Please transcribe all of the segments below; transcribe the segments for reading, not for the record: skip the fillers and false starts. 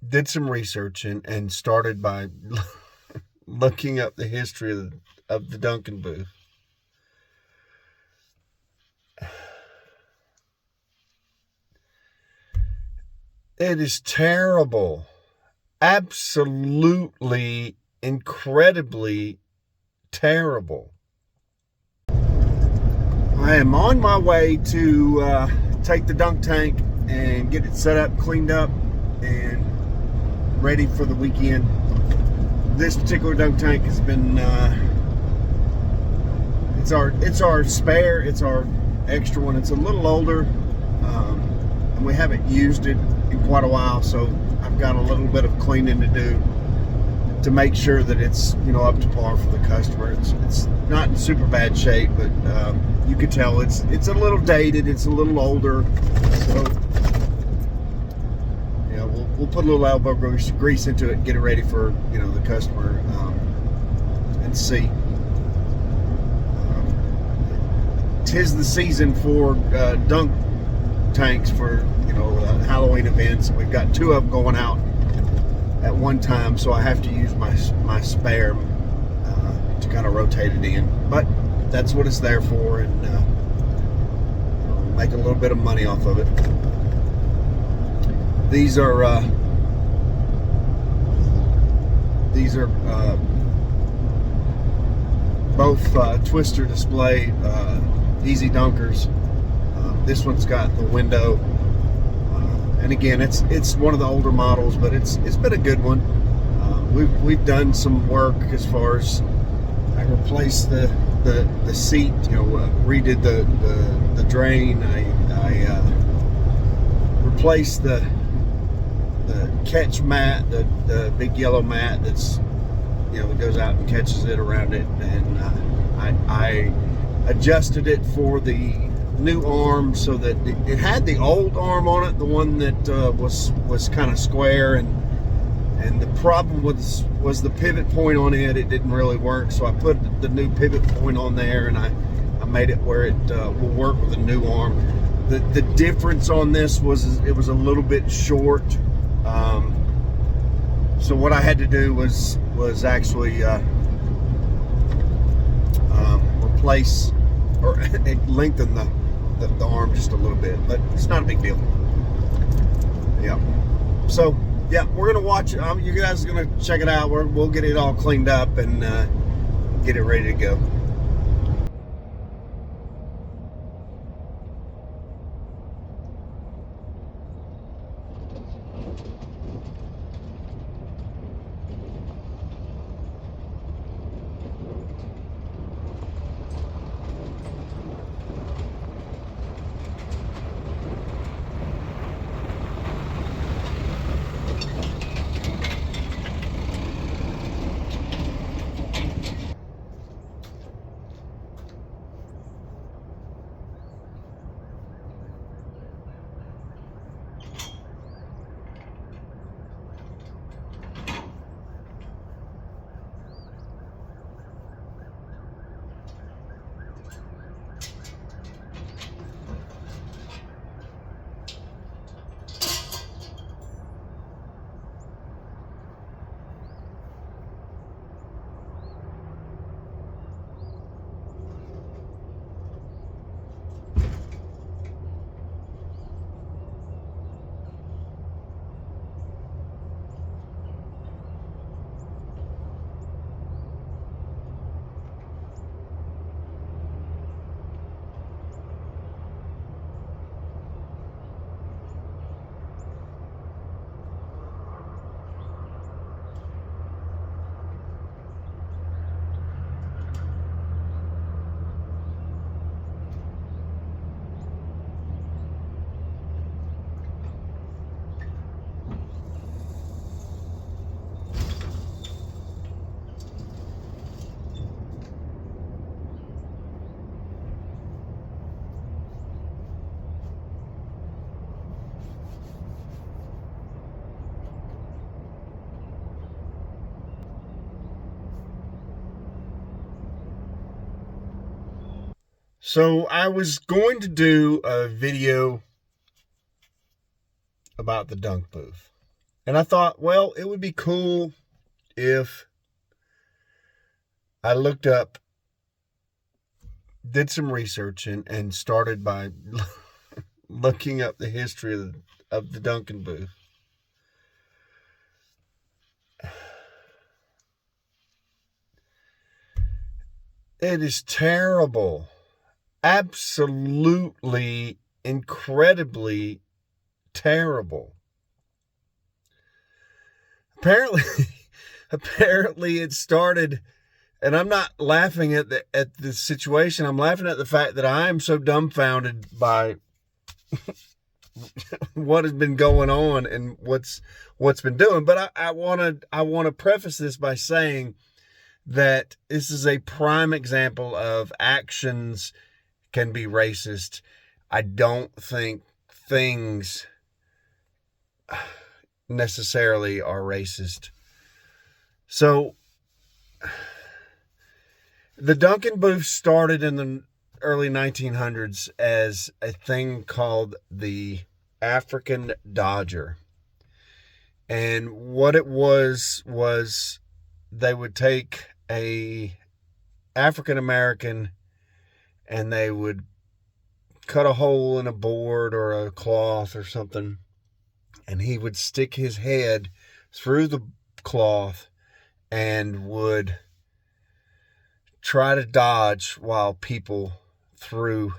did some research and started by looking up the history of the Duncan booth. It is terrible. Absolutely, incredibly terrible. I am on my way to take the dunk tank and get it set up, cleaned up, and ready for the weekend. This particular dunk tank has been it's our spare, it's our extra one. It's a little older, and we haven't used it in quite a while, so I've got a little bit of cleaning to do to make sure that it's, you know, up to par for the customer. It's not in super bad shape, but you could tell it's a little dated, it's a little older. So yeah, we'll put a little elbow grease into it and get it ready for, you know, the customer and see. 'Tis the season for dunk tanks for, you know, Halloween events. We've got 2 of them going out at one time, so I have to use my spare to kind of rotate it in. But that's what it's there for, and make a little bit of money off of it. These are both Twister display easy dunkers. This one's got the window, and again, it's one of the older models, but it's been a good one. We've done some work as far as I replaced the seat, you know, redid the drain. I replaced the catch mat, the big yellow mat that's, you know, that goes out and catches it around it, and I adjusted it for the new arm so that it had the old arm on it, the one that was kind of square, and the problem was the pivot point on it. It didn't really work, so I put the new pivot point on there, and I made it where it will work with the new arm. The difference on this was it was a little bit short, so what I had to do was actually replace or lengthen the arm just a little bit, but it's not a big deal. Yeah. So yeah, we're gonna watch. You guys are gonna check it out. We'll get it all cleaned up and get it ready to go. So I was going to do a video about the dunk booth, And I thought, well, it would be cool if I looked up, did some research, and started by looking up the history of the Duncan booth. It is terrible. Absolutely, incredibly terrible. Apparently it started, and I'm not laughing at the situation. I'm laughing at the fact that I am so dumbfounded by what has been going on and what's been doing. But I want to preface this by saying that this is a prime example of actions can be racist. I don't think things necessarily are racist. So the Duncan booth started in the early 1900s as a thing called the African Dodger. And what it was they would take a African American and they would cut a hole in a board or a cloth or something, and he would stick his head through the cloth and would try to dodge while people threw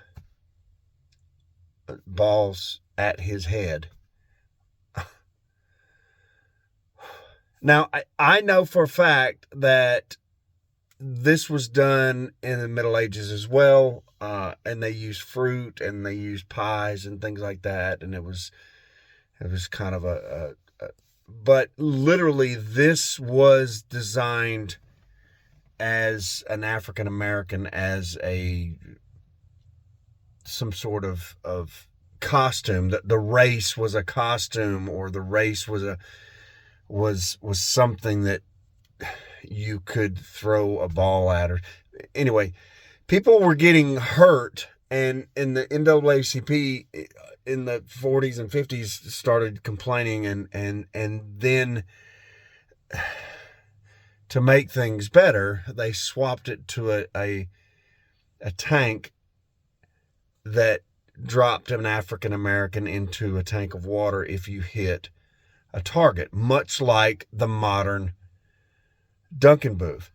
balls at his head. Now, I know for a fact that this was done in the Middle Ages as well, and they used fruit and they used pies and things like that, and it was kind of but literally this was designed as an African American, as some sort of costume. That the race was a costume, or the race was something that you could throw a ball at. Or anyway, people were getting hurt, and in the NAACP in the 40s and 50s started complaining, and then to make things better, they swapped it to a tank that dropped an African American into a tank of water if you hit a target, much like the modern Duncan booth.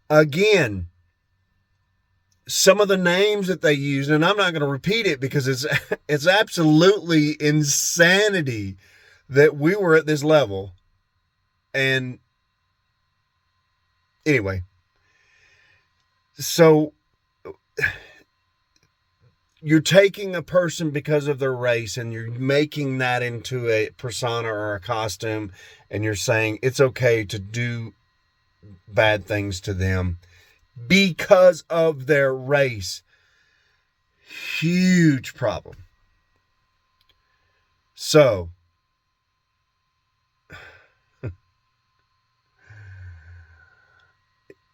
Again, some of the names that they use, and I'm not going to repeat it because it's absolutely insanity that we were at this level. And anyway, so you're taking a person because of their race and you're making that into a persona or a costume, and you're saying it's okay to do bad things to them because of their race. Huge problem. So,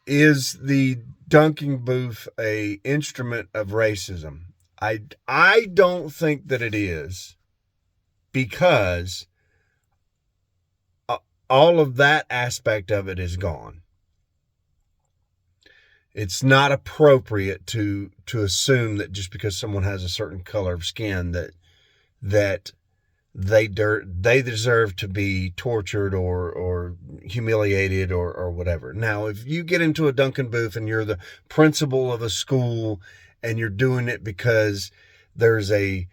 is the Duncan booth a instrument of racism? I don't think that it is, because all of that aspect of it is gone. It's not appropriate to assume that just because someone has a certain color of skin that they deserve to be tortured or humiliated or whatever. Now, if you get into a Duncan booth and you're the principal of a school and you're doing it because there's a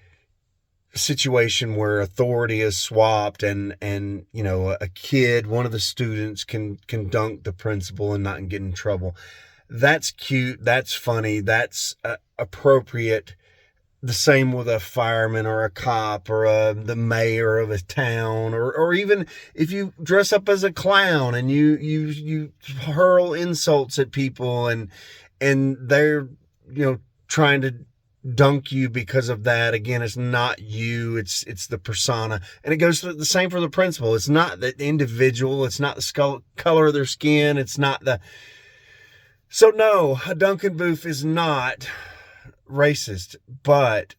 situation where authority is swapped and you know, a kid, one of the students can dunk the principal and not get in trouble, that's cute, that's funny, that's appropriate. The same with a fireman or a cop or the mayor of a town, or even if you dress up as a clown and you hurl insults at people and they're, you know, trying to dunk you because of that. Again, it's not you, it's the persona. And it goes the same for the principal. It's not the individual, it's not the color of their skin, it's not the... So no, a Duncan booth is not racist, but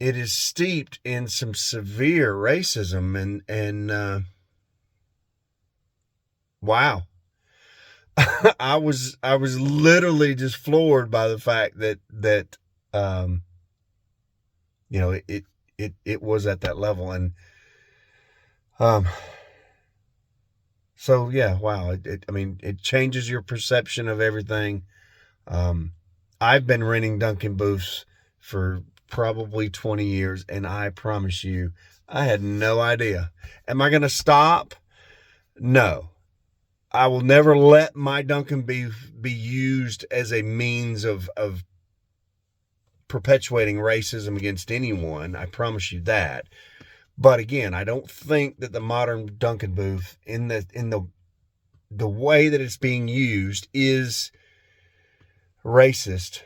it is steeped in some severe racism, and wow. I was literally just floored by the fact that um it was at that level. And um so yeah, wow. I mean, it changes your perception of everything. um I've been renting Dunkin' booths for probably 20 years, and I promise you, I had no idea. Am I going to stop? No. I will never let my Dunkin' be used as a means of perpetuating racism against anyone. I promise you that. But again, I don't think that the modern Dunkin' booth, in the way that it's being used, is racist.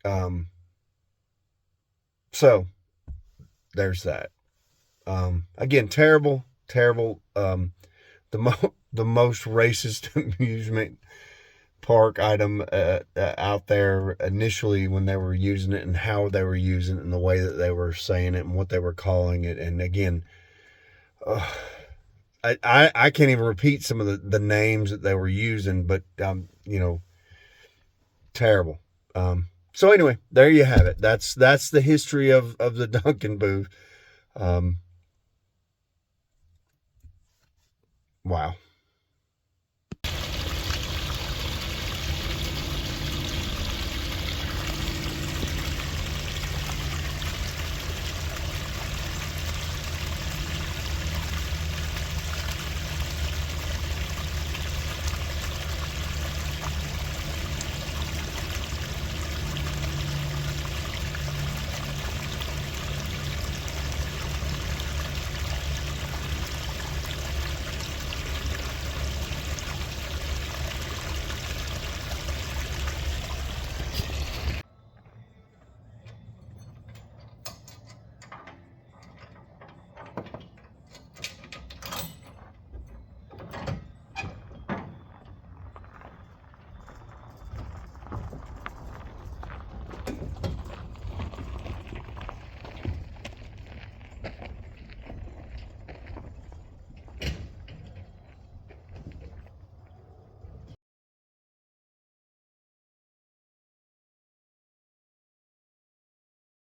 Um, so there's that. Again, terrible, terrible. The most racist amusement park item out there initially when they were using it, and how they were using it, and the way that they were saying it, and what they were calling it. And again, uh, I can't even repeat some of the names that they were using, but terrible. So anyway, there you have it. That's the history of the Dunkin' booth. Um, wow.